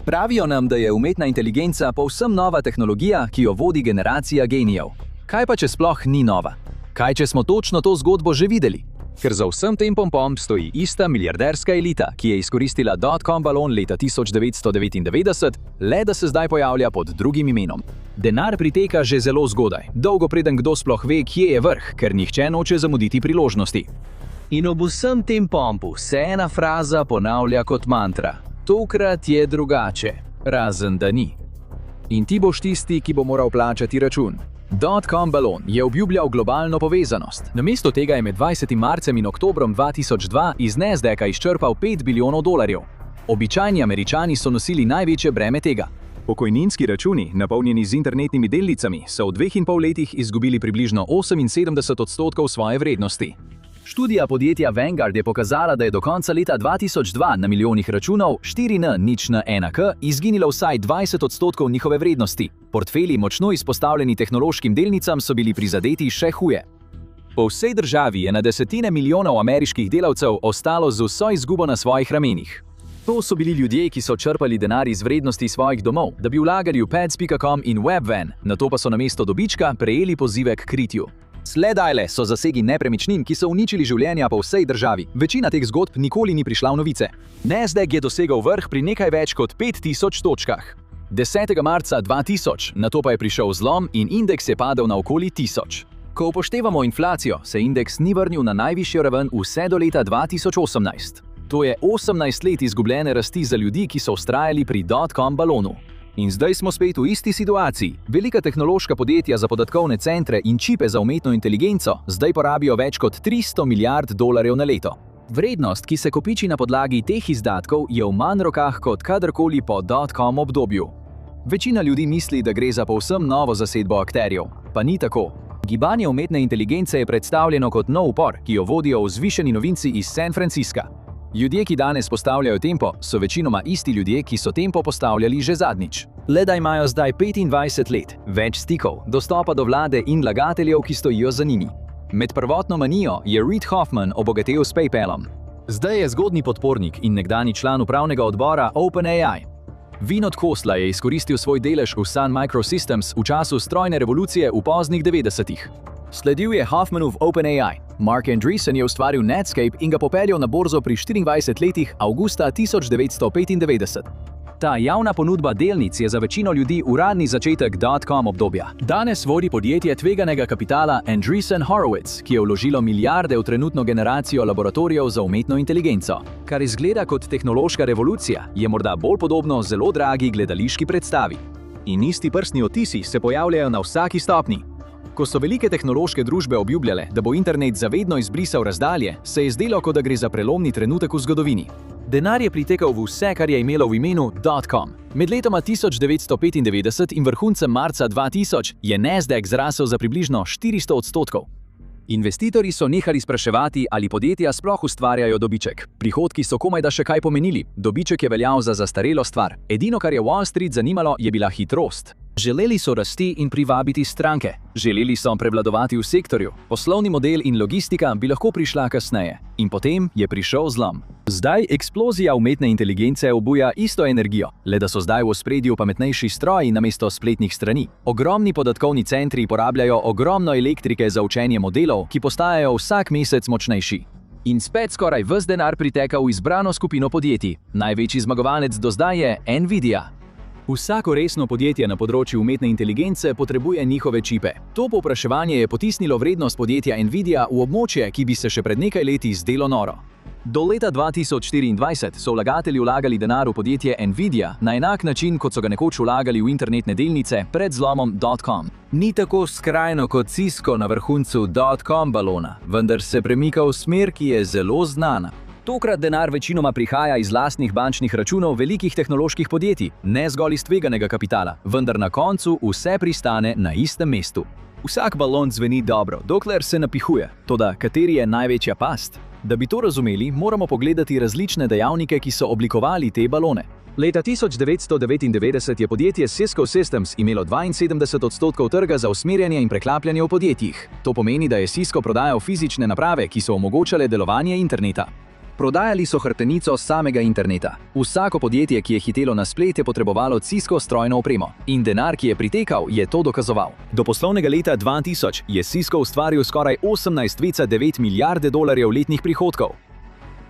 Pravijo nam, da je umetna inteligenca povsem nova tehnologija, ki jo vodi generacija genijev. Kaj pa, če sploh ni nova? Kaj, če smo točno to zgodbo že videli? Ker za vsem tem pompom stoji ista milijarderska elita, ki je izkoristila dotcom balon leta 1999, le da se zdaj pojavlja pod drugim imenom. Denar priteka že zelo zgodaj, dolgo preden kdo sploh ve, kje je vrh, ker nihče noče zamuditi priložnosti. In ob vsem tem pompu se ena fraza ponavlja kot mantra. Tokrat je drugače, razen da ni. In ti boš tisti, ki bo moral plačati račun. Dotcom balon je obljubljal globalno povezanost. Namesto tega je med 20. marcem in oktobrom 2002 iz Nasdaqa izčrpal $5 bilijonov. Običajni Američani so nosili največje breme tega. Pokojninski računi, napolnjeni z internetnimi delnicami, so v 2,5 letih izgubili približno 78% svoje vrednosti. Študija podjetja Vanguard je pokazala, da je do konca leta 2002 na milijonih računov 4N0N1K izginilo vsaj 20% njihove vrednosti. Portfelji močno izpostavljeni tehnološkim delnicam so bili prizadeti še huje. Po vsej državi je na desetine milijonov ameriških delavcev ostalo z vso izgubo na svojih ramenih. To so bili ljudje, ki so črpali denar iz vrednosti svojih domov, da bi vlagali v Pets.com in Webvan, nato pa so namesto dobička prejeli pozive k kritju. Sledajle so zasegi nepremičnin, ki so uničili življenja po vsej državi. Večina teh zgodb nikoli ni prišla v novice. Nasdaq je dosegal vrh pri nekaj več kot 5000 točkah. 10. marca 2000, nato pa je prišel zlom in indeks je padel na okoli 1000. Ko upoštevamo inflacijo, se indeks ni vrnil na najvišjo raven vse do leta 2018. To je 18 let izgubljene rasti za ljudi, ki so vztrajali pri dotcom balonu. In zdaj smo spet v isti situaciji. Velika tehnološka podjetja za podatkovne centre in čipe za umetno inteligenco zdaj porabijo več kot $300 milijard na leto. Vrednost, ki se kopiči na podlagi teh izdatkov, je v manj rokah kot kadarkoli po dotcom obdobju. Večina ljudi misli, da gre za povsem novo zasedbo akterjev. Pa ni tako. Gibanje umetne inteligence je predstavljeno kot nov upor, ki jo vodijo vzvišeni novinci iz San Francisca. Ljudje, ki danes postavljajo tempo, so večinoma isti ljudje, ki so tempo postavljali že zadnjič. Le da imajo zdaj 25 let, več stikov, dostopa do vlade in vlagateljev, ki stojijo za njimi. Med prvotno manijo je Reid Hoffman obogatel s PayPalom. Zdaj je zgodnji podpornik in nekdanji član upravnega odbora OpenAI. Vinod Khosla je izkoristil svoj delež v Sun Microsystems v času strojne revolucije v poznih 90-ih. Sledil je Hoffmanu v OpenAI. Mark Andreessen je ustvaril Netscape in ga popeljal na borzo pri 24 letih avgusta 1995. Ta javna ponudba delnic je za večino ljudi uradni začetek dotcom obdobja. Danes vodi podjetje tveganega kapitala Andreessen Horowitz, ki je vložilo milijarde v trenutno generacijo laboratorijev za umetno inteligenco. Kar izgleda kot tehnološka revolucija, je morda bolj podobno zelo dragi gledališki predstavi. In isti prstni odtisi se pojavljajo na vsaki stopnji. Ko so velike tehnološke družbe obljubljale, da bo internet zavedno izbrisal razdalje, se je zdelo, kot da gre za prelomni trenutek v zgodovini. Denar je pritekal v vse, kar je imelo v imenu dotcom. Med letoma 1995 in vrhuncem marca 2000 je Nasdaq zrasel za približno 400%. Investitorji so nehali spraševati, ali podjetja sploh ustvarjajo dobiček. Prihodki so komajda še kaj pomenili, dobiček je veljal za zastarelo stvar. Edino, kar je Wall Street zanimalo, je bila hitrost. Želeli so rasti in privabiti stranke. Želeli so prevladovati v sektorju. Poslovni model in logistika bi lahko prišla kasneje. In potem je prišel zlom. Zdaj eksplozija umetne inteligence obuja isto energijo, le da so zdaj v ospredju pametnejši stroji namesto spletnih strani. Ogromni podatkovni centri porabljajo ogromno elektrike za učenje modelov, ki postajajo vsak mesec močnejši. In spet skoraj ves denar priteka v izbrano skupino podjetij. Največji zmagovalec do zdaj je Nvidia. Vsako resno podjetje na področju umetne inteligence potrebuje njihove čipe. To povpraševanje je potisnilo vrednost podjetja Nvidia v območje, ki bi se še pred nekaj leti zdelo noro. Do leta 2024 so vlagatelji vlagali denar v podjetje Nvidia na enak način, kot so ga nekoč vlagali v internetne delnice pred zlomom dotcom. Ni tako skrajno kot Cisco na vrhuncu dotcom balona, vendar se premika v smer, ki je zelo znana. Tokrat denar večinoma prihaja iz lastnih bančnih računov velikih tehnoloških podjetij, ne zgolj iz tveganega kapitala, vendar na koncu vse pristane na istem mestu. Vsak balon zveni dobro, dokler se napihuje. Toda kateri je največja past? Da bi to razumeli, moramo pogledati različne dejavnike, ki so oblikovali te balone. Leta 1999 je podjetje Cisco Systems imelo 72% trga za usmerjanje in preklapljanje v podjetjih. To pomeni, da je Cisco prodajal fizične naprave, ki so omogočale delovanje interneta. Prodajali so hrbtenico samega interneta. Vsako podjetje, ki je hitelo na splet, je potrebovalo Cisco strojno opremo. In denar, ki je pritekal, je to dokazoval. Do poslovnega leta 2000 je Cisco ustvaril skoraj 18,9 milijarde dolarjev letnih prihodkov.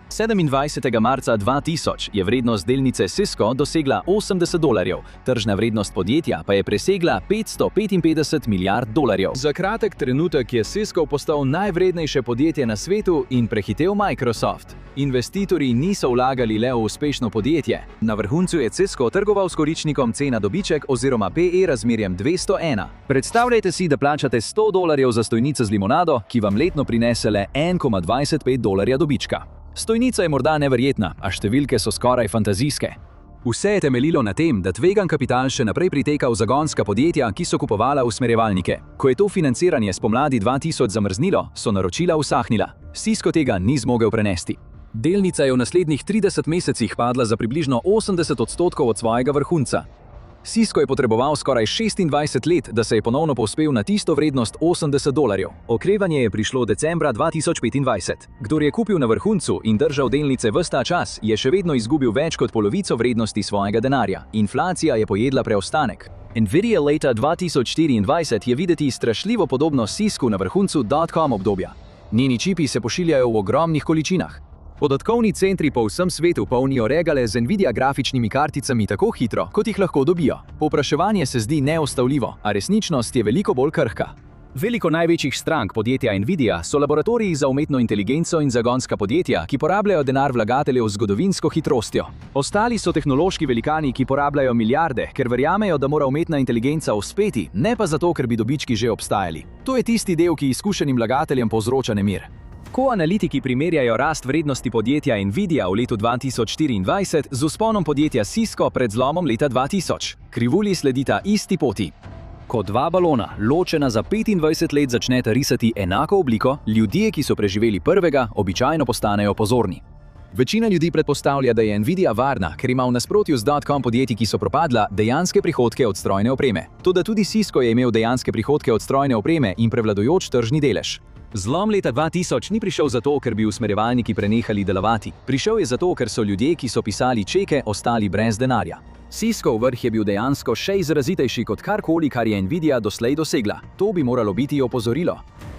27. marca 2000 je vrednost delnice Cisco dosegla $80, tržna vrednost podjetja pa je presegla 555 milijard dolarjev. Za kratek trenutek je Cisco postal najvrednejše podjetje na svetu in prehitel Microsoft. Investitorji niso vlagali le v uspešno podjetje. Na vrhuncu je Cisco trgoval s količnikom cena dobiček oziroma PE razmerjem 201. Predstavljajte si, da plačate $100 za stojnico z limonado, ki vam letno prinese le $1,25 dobička. Stojnica je morda neverjetna, a številke so skoraj fantazijske. Vse je temeljilo na tem, da tvegan kapital še naprej priteka v zagonska podjetja, ki so kupovala usmerjevalnike. Ko je to financiranje spomladi 2000 zamrznilo, so naročila usahnila. Cisco tega ni zmogel prenesti. Delnica je v naslednjih 30 mesecih padla za približno 80% od svojega vrhunca. Cisco je potreboval skoraj 26 let, da se je ponovno povzpel na tisto vrednost $80. Okrevanje je prišlo decembra 2025. Kdor je kupil na vrhuncu in držal delnice ves ta čas, je še vedno izgubil več kot polovico vrednosti svojega denarja. Inflacija je pojedla preostanek. Nvidia leta 2024 je videti strašljivo podobno Ciscu na vrhuncu dot-com obdobja. Njeni čipi se pošiljajo v ogromnih količinah. Podatkovni centri po vsem svetu polnijo regale z Nvidia grafičnimi karticami tako hitro, kot jih lahko dobijo. Povpraševanje se zdi neustavljivo, a resničnost je veliko bolj krhka. Veliko največjih strank podjetja Nvidia so laboratoriji za umetno inteligenco in zagonska podjetja, ki porabljajo denar vlagateljev z zgodovinsko hitrostjo. Ostali so tehnološki velikani, ki porabljajo milijarde, ker verjamejo, da mora umetna inteligenca uspeti, ne pa zato, ker bi dobički že obstajali. To je tisti del, ki izkušenim vlagateljem povzroča nemir. Ko analitiki primerjajo rast vrednosti podjetja Nvidia v letu 2024 z vzponom podjetja Cisco pred zlomom leta 2000, krivulji sledita isti poti. Ko dva balona, ločena za 25 let, začneta risati enako obliko, ljudje, ki so preživeli prvega, običajno postanejo pozorni. Večina ljudi predpostavlja, da je Nvidia varna, ker ima v nasprotju z dot-com podjetji, ki so propadla, dejanske prihodke od strojne opreme. Toda tudi Cisco je imel dejanske prihodke od strojne opreme in prevladujoč tržni delež. Zlom leta 2000 ni prišel zato, ker bi usmerjevalniki prenehali delovati. Prišel je zato, ker so ljudje, ki so pisali čeke, ostali brez denarja. Cisco vrh je bil dejansko še izrazitejši kot karkoli, kar je Nvidia doslej dosegla. To bi moralo biti opozorilo.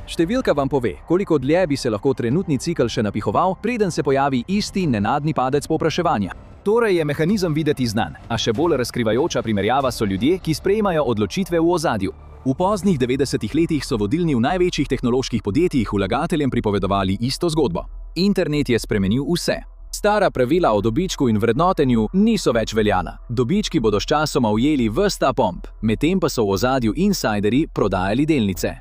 Številka vam pove, koliko dlje bi se lahko trenutni cikel še napihoval, preden se pojavi isti nenadni padec povpraševanja. Torej je mehanizem videti znan, a še bolj razkrivajoča primerjava so ljudje, ki sprejemajo odločitve v ozadju. V poznih 90-ih letih so vodilni v največjih tehnoloških podjetjih vlagateljem pripovedovali isto zgodbo. Internet je spremenil vse. Stara pravila o dobičku in vrednotenju niso več veljala. Dobički bodo sčasoma ujeli ves ta pomp, medtem pa so v ozadju insiderji prodajali delnice.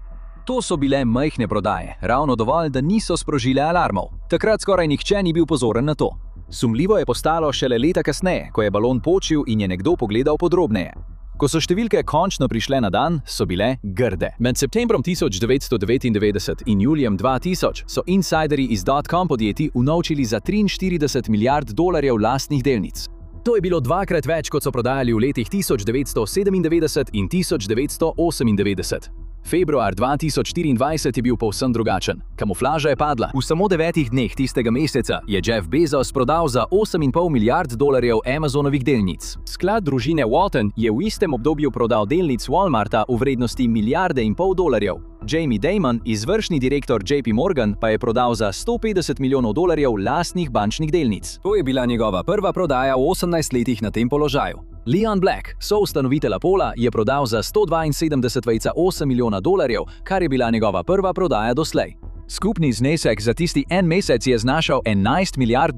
To so bile majhne prodaje, ravno dovolj, da niso sprožile alarmov. Takrat skoraj nihče ni bil pozoren na to. Sumljivo je postalo šele leta kasneje, ko je balon počil in je nekdo pogledal podrobneje. Ko so številke končno prišle na dan, so bile grde. Med septembrom 1999 in julijem 2000 so insiderji iz dot-com podjetij unovčili za 43 milijard dolarjev lastnih delnic. To je bilo dvakrat več, kot so prodajali v letih 1997 in 1998. Februar 2024 je bil povsem drugačen. Kamuflaža je padla. V samo 9 dneh tistega meseca je Jeff Bezos prodal za 8,5 milijard dolarjev Amazonovih delnic. Sklad družine Walton je v istem obdobju prodal delnic Walmarta v vrednosti $1,5 milijarde dolarjev. Jamie Dimon, izvršni direktor JP Morgan, pa je prodal za $150 milijonov lastnih bančnih delnic. To je bila njegova prva prodaja v 18 letih na tem položaju. Leon Black, soustanovitelj Appola, je prodal za $172,8 milijona, kar je bila njegova prva prodaja doslej. Skupni znesek za tisti en mesec je znašal $11 milijard,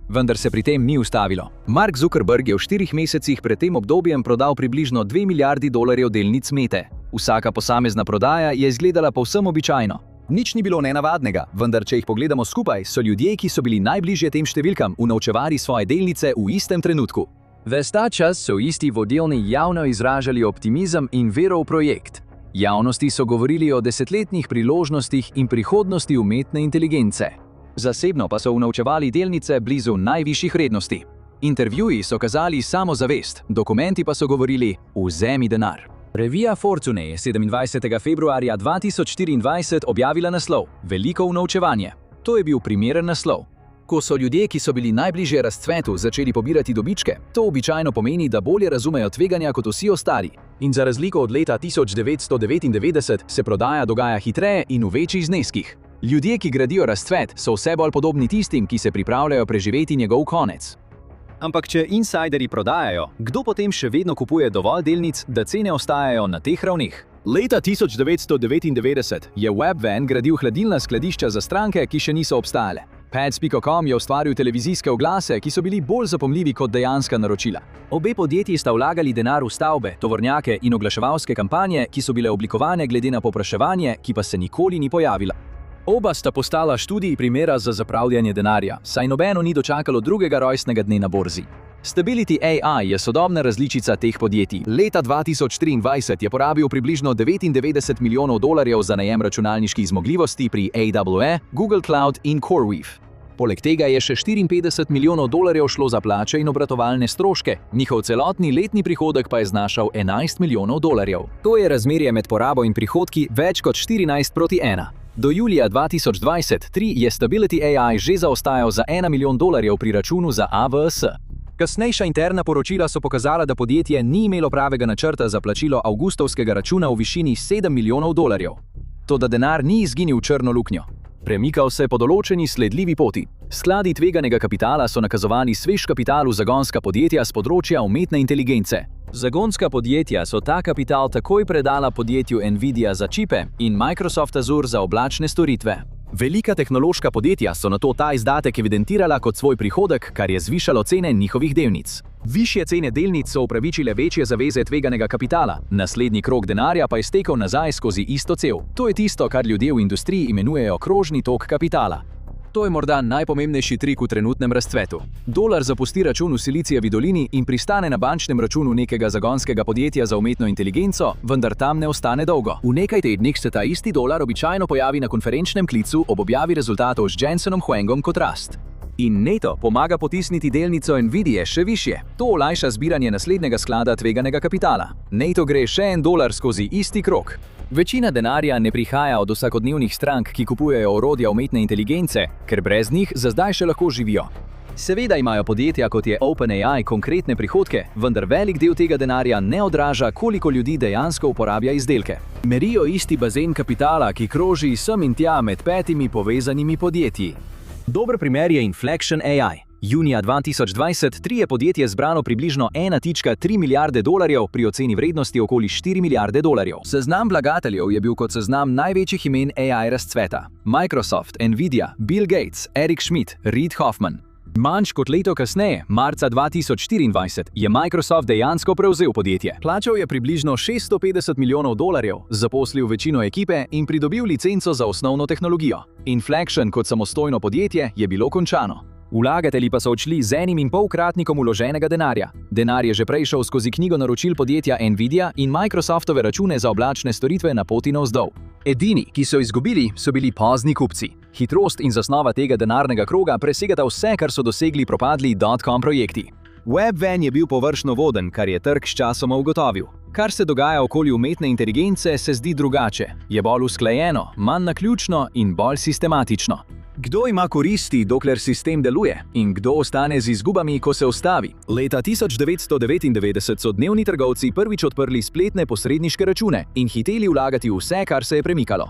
vendar se pri tem ni ustavilo. Mark Zuckerberg je v 4 mesecih pred tem obdobjem prodal približno $2 milijardi delnic Mete. Vsaka posamezna prodaja je izgledala povsem običajno. Nič ni bilo nenavadnega, vendar če jih pogledamo skupaj, so ljudje, ki so bili najbližje tem številkam, unovčevali svoje delnice v istem trenutku. Ves ta čas so isti vodilni javno izražali optimizem in vero v projekt. Javnosti so govorili o desetletnih priložnostih in prihodnosti umetne inteligence. Zasebno pa so unovčevali delnice blizu najvišjih vrednosti. Intervjuji so kazali samozavest, dokumenti pa so govorili: vzemi denar. Revija Fortune je 27. februarja 2024 objavila naslov: Veliko unovčevanje. To je bil primeren naslov. Ko so ljudje, ki so bili najbližje razcvetu, začeli pobirati dobičke, to običajno pomeni, da bolje razumejo tveganja kot vsi ostali. In za razliko od leta 1999 se prodaja dogaja hitreje in v večjih zneskih. Ljudje, ki gradijo razcvet, so vse bolj podobni tistim, ki se pripravljajo preživeti njegov konec. Ampak če insajderji prodajajo, kdo potem še vedno kupuje dovolj delnic, da cene ostajajo na teh ravneh? Leta 1999 je Webvan gradil hladilna skladišča za stranke, ki še niso obstajale. Pets.com je ustvaril televizijske oglase, ki so bili bolj zapomljivi kot dejanska naročila. Obe podjetji sta vlagali denar v stavbe, tovornjake in oglaševalske kampanje, ki so bile oblikovane glede na povpraševanje, ki pa se nikoli ni pojavila. Oba sta postala študiji primera za zapravljanje denarja, saj nobeno ni dočakalo drugega rojstnega dne na borzi. Stability AI je sodobna različica teh podjetij. Leta 2023 je porabil približno $99 milijonov za najem računalniških zmogljivosti pri AWS, Google Cloud in CoreWeave. Poleg tega je še $54 milijonov šlo za plače in obratovalne stroške, njihov celotni letni prihodek pa je znašal $11 milijonov. To je razmerje med porabo in prihodki več kot 14:1. Do julija 2023 je Stability AI že zaostajal za $1 milijon pri računu za AWS. Kasnejša interna poročila so pokazala, da podjetje ni imelo pravega načrta za plačilo avgustovskega računa v višini $7 milijonov. Toda denar ni izginil v črno luknjo. Premikal se po določeni sledljivi poti. Skladi tveganega kapitala so nakazovali svež kapital v zagonska podjetja s področja umetne inteligence. Zagonska podjetja so ta kapital takoj predala podjetju Nvidia za čipe in Microsoft Azure za oblačne storitve. Velika tehnološka podjetja so nato ta izdatek evidentirala kot svoj prihodek, kar je zvišalo cene njihovih delnic. Višje cene delnic so upravičile večje zaveze tveganega kapitala, naslednji krog denarja pa je stekel nazaj skozi isto cev. To je tisto, kar ljudje v industriji imenujejo krožni tok kapitala. To je morda najpomembnejši trik v trenutnem razcvetu. Dolar zapusti račun v Silicijevi dolini in pristane na bančnem računu nekega zagonskega podjetja za umetno inteligenco, vendar tam ne ostane dolgo. V nekaj tednih se ta isti dolar običajno pojavi na konferenčnem klicu ob objavi rezultatov z Jensenom Huangom kot rast. In neto pomaga potisniti delnico Nvidie še višje. To olajša zbiranje naslednjega sklada tveganega kapitala. Neto gre še $1 skozi isti krog. Večina denarja ne prihaja od vsakodnevnih strank, ki kupujejo orodja umetne inteligence, ker brez njih za zdaj še lahko živijo. Seveda imajo podjetja kot je OpenAI konkretne prihodke, vendar velik del tega denarja ne odraža, koliko ljudi dejansko uporablja izdelke. Merijo isti bazen kapitala, ki kroži sem in tja med 5 povezanimi podjetji. Dober primer je Inflection AI. Junija 2023 je podjetje zbralo približno $1,3 milijarde pri oceni vrednosti okoli $4 milijarde. Seznam vlagateljev je bil kot seznam največjih imen AI razcveta. Microsoft, Nvidia, Bill Gates, Eric Schmidt, Reid Hoffman. Manj kot leto kasneje, marca 2024, je Microsoft dejansko prevzel podjetje. Plačal je približno $650 milijonov, zaposlil večino ekipe in pridobil licenco za osnovno tehnologijo. Inflection kot samostojno podjetje je bilo končano. Vlagatelji pa so odšli z 1,5-kratnikom vloženega denarja. Denar je že prej šel skozi knjigo naročil podjetja Nvidia in Microsoftove račune za oblačne storitve na poti navzdol. Edini, ki so izgubili, so bili pozni kupci. Hitrost in zasnova tega denarnega kroga presegata vse, kar so dosegli propadli .com projekti. Webvan je bil površno voden, kar je trg sčasoma ugotovil. Kar se dogaja okoli umetne inteligence, se zdi drugače. Je bolj usklajeno, manj naključno in bolj sistematično. Kdo ima koristi, dokler sistem deluje, in kdo ostane z izgubami, ko se ustavi? Leta 1999 so dnevni trgovci prvič odprli spletne posredniške račune in hiteli vlagati vse, kar se je premikalo.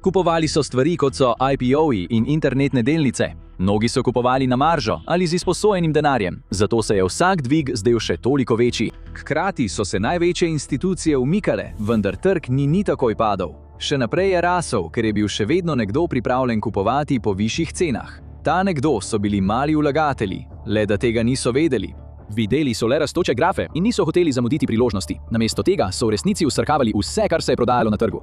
Kupovali so stvari, kot so IPO-ji in internetne delnice. Mnogi so kupovali na maržo ali z izposojenim denarjem, zato se je vsak dvig zdel še toliko večji. Hkrati so se največje institucije umikale, vendar trg ni takoj padel. Še naprej je rasel, ker je bil še vedno nekdo pripravljen kupovati po višjih cenah. Ta nekdo so bili mali vlagatelji, le da tega niso vedeli. Videli so le rastoče grafe in niso hoteli zamuditi priložnosti. Namesto tega so v resnici vsrkavali vse, kar se je prodajalo na trgu.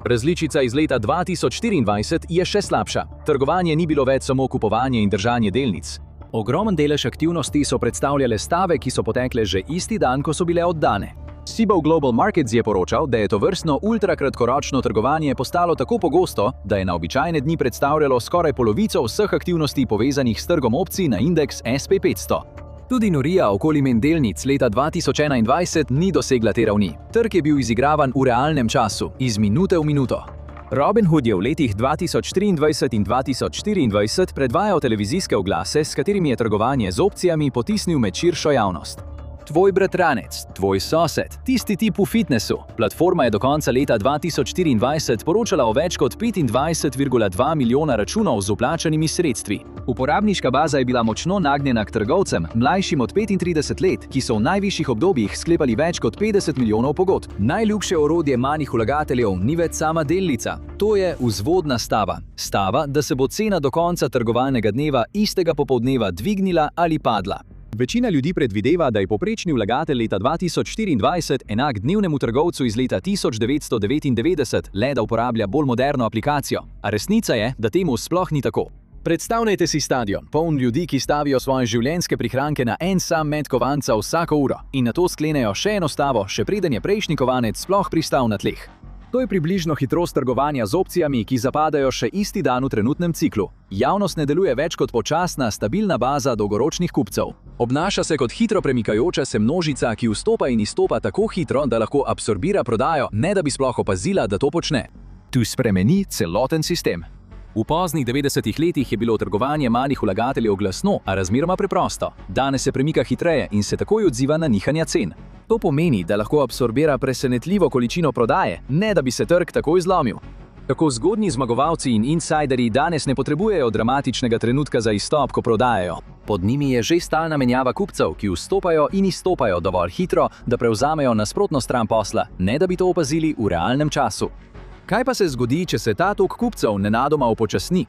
Različica iz leta 2024 je še slabša. Trgovanje ni bilo več samo kupovanje in držanje delnic. Ogromen delež aktivnosti so predstavljale stave, ki so potekle že isti dan, ko so bile oddane. Cboe Global Markets je poročal, da je tovrstno ultrakratkoročno trgovanje postalo tako pogosto, da je na običajne dni predstavljalo skoraj polovico vseh aktivnosti povezanih s trgom opcij na indeks SP500. Tudi norija okoli imen delnic leta 2021 ni dosegla te ravni. Trg je bil izigravan v realnem času, iz minute v minuto. Robinhood je v letih 2023 in 2024 predvajal televizijske oglase, s katerimi je trgovanje z opcijami potisnil med širšo javnost. Tvoj bratranec, tvoj sosed, tisti tip v fitnessu. Platforma je do konca leta 2024 poročala o več kot 25,2 milijona računov z vplačanimi sredstvi. Uporabniška baza je bila močno nagnjena k trgovcem, mlajšim od 35 let, ki so v najvišjih obdobjih sklepali več kot 50 milijonov pogodb. Najljubše orodje manjih vlagateljev ni več sama delnica. To je vzvodna stava. Stava, da se bo cena do konca trgovalnega dneva istega popoldneva dvignila ali padla. Večina ljudi predvideva, da je povprečni vlagatelj leta 2024 enak dnevnemu trgovcu iz leta 1999, le da uporablja bolj moderno aplikacijo. A resnica je, da temu sploh ni tako. Predstavljajte si stadion, poln ljudi, ki stavijo svoje življenjske prihranke na en sam met kovanca vsako uro in nato sklenejo še eno stavo, še preden je prejšnji kovanec sploh pristal na tleh. To je približno hitrost trgovanja z opcijami, ki zapadajo še isti dan v trenutnem ciklu. Javnost ne deluje več kot počasna, stabilna baza dolgoročnih kupcev. Obnaša se kot hitro premikajoča se množica, ki vstopa in izstopa tako hitro, da lahko absorbira prodajo, ne da bi sploh opazila, da to počne. Tu spremeni celoten sistem. V poznih 90-ih letih je bilo trgovanje malih vlagateljev glasno, a razmeroma preprosto. Danes se premika hitreje in se takoj odziva na nihanja cen. To pomeni, da lahko absorbira presenetljivo količino prodaje, ne da bi se trg takoj zlomil. Tako zgodnji zmagovalci in insiderji danes ne potrebujejo dramatičnega trenutka za izstop, ko prodajajo. Pod njimi je že stalna menjava kupcev, ki vstopajo in izstopajo dovolj hitro, da prevzamejo nasprotno stran posla, ne da bi to opazili v realnem času. Kaj pa se zgodi, če se ta tok kupcev nenadoma upočasni?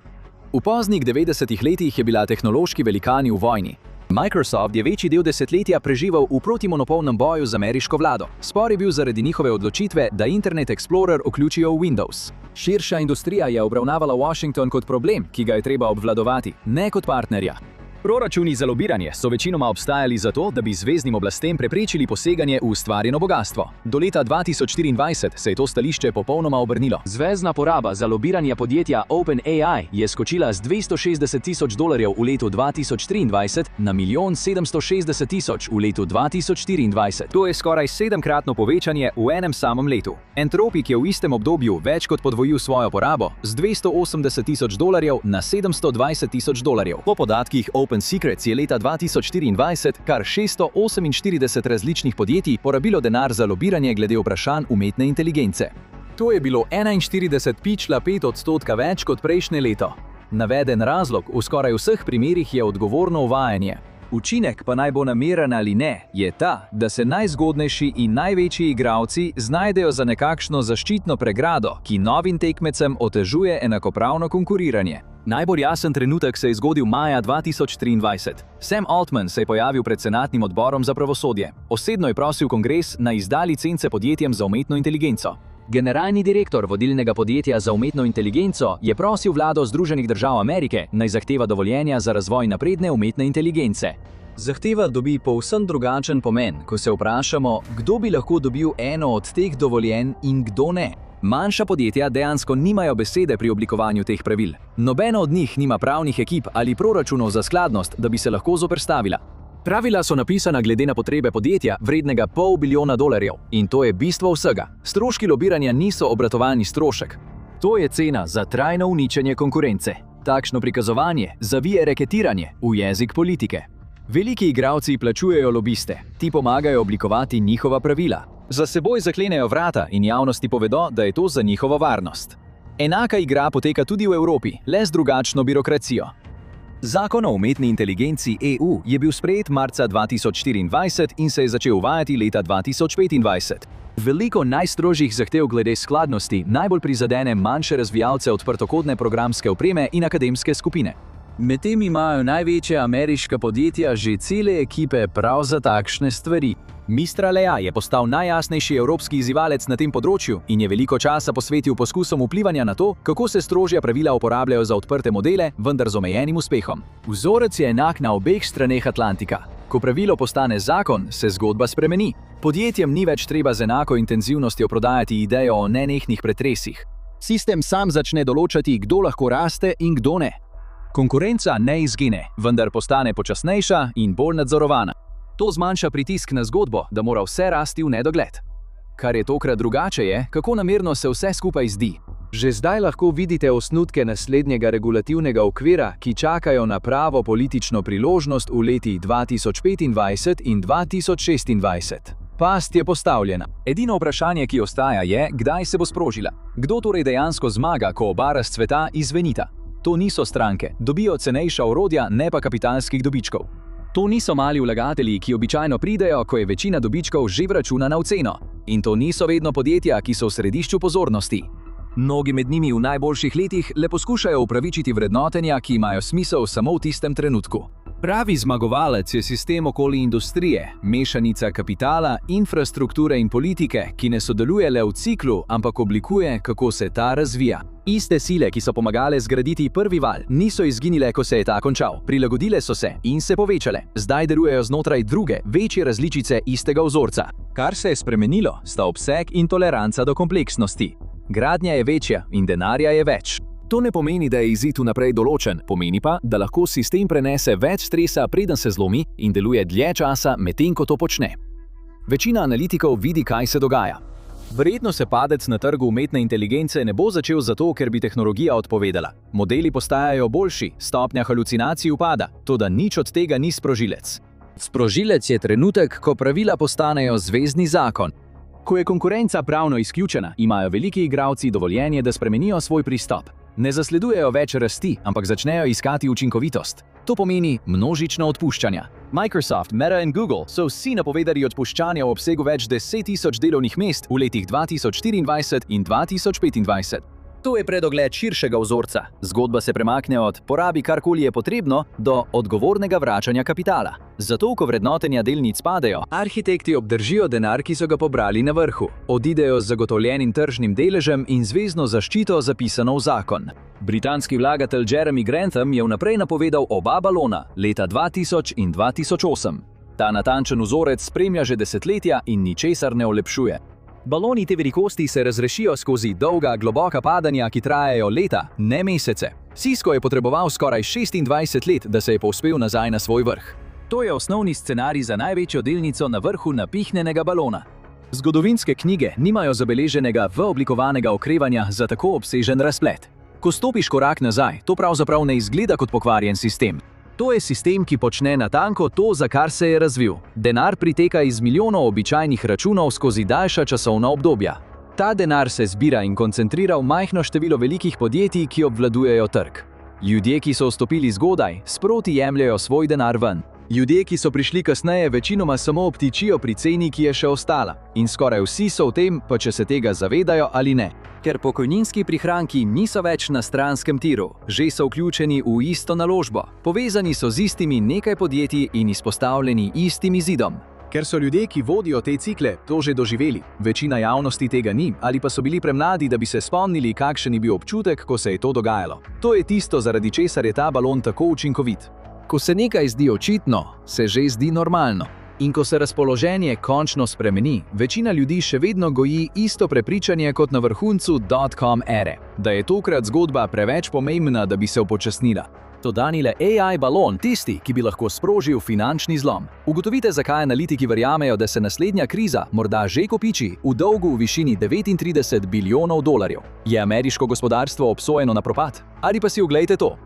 V poznih 90-ih letih je bila tehnološki velikani v vojni. Microsoft je večji del desetletja preživel v protimonopolnem boju z ameriško vlado. Spor je bil zaradi njihove odločitve, da Internet Explorer vključijo v Windows. Širša industrija je obravnavala Washington kot problem, ki ga je treba obvladovati, ne kot partnerja. Proračuni za lobiranje so večinoma obstajali zato, da bi zveznim oblastem preprečili poseganje v ustvarjeno bogastvo. Do leta 2024 se je to stališče popolnoma obrnilo. Zvezna poraba za lobiranje podjetja OpenAI je skočila z $260,000 v letu 2023 na $1,760,000 v letu 2024. To je skoraj 7-kratno povečanje v enem samem letu. Anthropic je v istem obdobju več kot podvojil svojo porabo z $280,000 na $720,000. Po podatkih Open Secrets je leta 2024 kar 648 različnih podjetij porabilo denar za lobiranje glede vprašanj umetne inteligence. To je bilo 41,5% več kot prejšnje leto. Naveden razlog v skoraj vseh primerih je odgovorno uvajanje. Učinek, pa naj bo nameren ali ne, je ta, da se najzgodnejši in največji igralci znajdejo za nekakšno zaščitno pregrado, ki novim tekmecem otežuje enakopravno konkuriranje. Najbolj jasen trenutek se je zgodil maja 2023. Sam Altman se je pojavil pred senatnim odborom za pravosodje. Osebno je prosil kongres, naj izda licence podjetjem za umetno inteligenco. Generalni direktor vodilnega podjetja za umetno inteligenco je prosil vlado Združenih držav Amerike, naj zahteva dovoljenja za razvoj napredne umetne inteligence. Zahteva dobi povsem drugačen pomen, ko se vprašamo, kdo bi lahko dobil eno od teh dovoljenj in kdo ne. Manjša podjetja dejansko nimajo besede pri oblikovanju teh pravil. Nobeno od njih nima pravnih ekip ali proračunov za skladnost, da bi se lahko zoperstavila. Pravila so napisana glede na potrebe podjetja, vrednega $500 milijonov. In to je bistvo vsega. Stroški lobiranja niso obratovalni strošek. To je cena za trajno uničenje konkurence. Takšno prikazovanje zavije reketiranje v jezik politike. Veliki igralci plačujejo lobiste. Ti pomagajo oblikovati njihova pravila. Za seboj zaklenejo vrata in javnosti povedo, da je to za njihovo varnost. Enaka igra poteka tudi v Evropi, le z drugačno birokracijo. Zakon o umetni inteligenci EU je bil sprejet marca 2024 in se je začel uvajati leta 2025. Veliko najstrožjih zahtev glede skladnosti najbolj prizadene manjše razvijalce odprtokodne programske opreme in akademske skupine. Medtem imajo največja ameriška podjetja že cele ekipe prav za takšne stvari. Mistral AI je postal najjasnejši evropski izzivalec na tem področju in je veliko časa posvetil poskusom vplivanja na to, kako se strožja pravila uporabljajo za odprte modele, vendar z omejenim uspehom. Vzorec je enak na obeh straneh Atlantika. Ko pravilo postane zakon, se zgodba spremeni. Podjetjem ni več treba z enako intenzivnostjo prodajati idejo o nenehnih pretresih. Sistem sam začne določati, kdo lahko raste in kdo ne. Konkurenca ne izgine, vendar postane počasnejša in bolj nadzorovana. To zmanjša pritisk na zgodbo, da mora vse rasti v nedogled. Kar je tokrat drugače je, kako namerno se vse skupaj zdi. Že zdaj lahko vidite osnutke naslednjega regulativnega okvira, ki čakajo na pravo politično priložnost v letih 2025 in 2026. Past je postavljena. Edino vprašanje, ki ostaja, je, kdaj se bo sprožila. Kdo torej dejansko zmaga, ko oba razcveta izzvenita? To niso stranke, dobijo cenejša orodja, ne pa kapitalskih dobičkov. To niso mali vlagatelji, ki običajno pridejo, ko je večina dobičkov že vračunana v ceno. In to niso vedno podjetja, ki so v središču pozornosti. Mnogi med njimi v najboljših letih le poskušajo upravičiti vrednotenja, ki imajo smisel samo v tistem trenutku. Pravi zmagovalec je sistem okoli industrije, mešanica kapitala, infrastrukture in politike, ki ne sodeluje le v ciklu, ampak oblikuje, kako se ta razvija. Iste sile, ki so pomagale zgraditi prvi val, niso izginile, ko se je ta končal. Prilagodile so se in se povečale. Zdaj delujejo znotraj druge, večje različice istega vzorca. Kar se je spremenilo, sta obseg in toleranca do kompleksnosti. Gradnja je večja in denarja je več. To ne pomeni, da je izid vnaprej določen, pomeni pa, da lahko sistem prenese več stresa, preden se zlomi in deluje dlje časa, medtem ko to počne. Večina analitikov vidi, kaj se dogaja. Verjetno se padec na trgu umetne inteligence ne bo začel zato, ker bi tehnologija odpovedala. Modeli postajajo boljši, stopnja halucinacij upada, toda nič od tega ni sprožilec. Sprožilec je trenutek, ko pravila postanejo zvezni zakon. Ko je konkurenca pravno izključena, imajo veliki igralci dovoljenje, da spremenijo svoj pristop. Ne zasledujejo več rasti, ampak začnejo iskati učinkovitost. To pomeni množično odpuščanja. Microsoft, Meta in Google so vsi napovedali odpuščanja v obsegu več 10.000 delovnih mest v letih 2024 in 2025. To je predogled širšega vzorca. Zgodba se premakne od porabi karkoli je potrebno do odgovornega vračanja kapitala. Zato, ko vrednotenja delnic padejo, arhitekti obdržijo denar, ki so ga pobrali na vrhu. Odidejo z zagotovljenim tržnim deležem in zvezno zaščito zapisano v zakon. Britanski vlagatelj Jeremy Grantham je vnaprej napovedal oba balona leta 2000 in 2008. Ta natančen vzorec spremlja že desetletja in ničesar ne olepšuje. Baloni te velikosti se razrešijo skozi dolga, globoka padanja, ki trajajo leta, ne mesece. Cisco je potreboval skoraj 26 let, da se je povzpel nazaj na svoj vrh. To je osnovni scenarij za največjo delnico na vrhu napihnjenega balona. Zgodovinske knjige nimajo zabeleženega oblikovanega okrevanja za tako obsežen razplet. Ko stopiš korak nazaj, to pravzaprav ne izgleda kot pokvarjen sistem. To je sistem, ki počne natanko to, za kar se je razvil. Denar priteka iz milijonov običajnih računov skozi daljša časovna obdobja. Ta denar se zbira in koncentrira v majhno število velikih podjetij, ki obvladujejo trg. Ljudje, ki so vstopili zgodaj, sproti jemljajo svoj denar ven. Ljudje, ki so prišli kasneje, večinoma samo obtičijo pri ceni, ki je še ostala. In skoraj vsi so v tem, pa če se tega zavedajo ali ne. Ker pokojninski prihranki niso več na stranskem tiru, že so vključeni v isto naložbo. Povezani so z istimi nekaj podjetji in izpostavljeni istim izidom. Ker so ljudje, ki vodijo te cikle, to že doživeli. Večina javnosti tega ni, ali pa so bili premladi, da bi se spomnili, kakšen je bil občutek, ko se je to dogajalo. To je tisto, zaradi česar je ta balon tako učinkovit. Ko se nekaj zdi očitno, se že zdi normalno. In ko se razpoloženje končno spremeni, večina ljudi še vedno goji isto prepričanje kot na vrhuncu dot-com ere, da je tokrat zgodba preveč pomembna, da bi se upočasnila. To danile AI balon tisti, ki bi lahko sprožil finančni zlom. Ugotovite, zakaj analitiki verjamejo, da se naslednja kriza morda že kopiči v dolgu v višini 39 bilijonov dolarjev. Je ameriško gospodarstvo obsojeno na propad? Ali pa si oglejte to.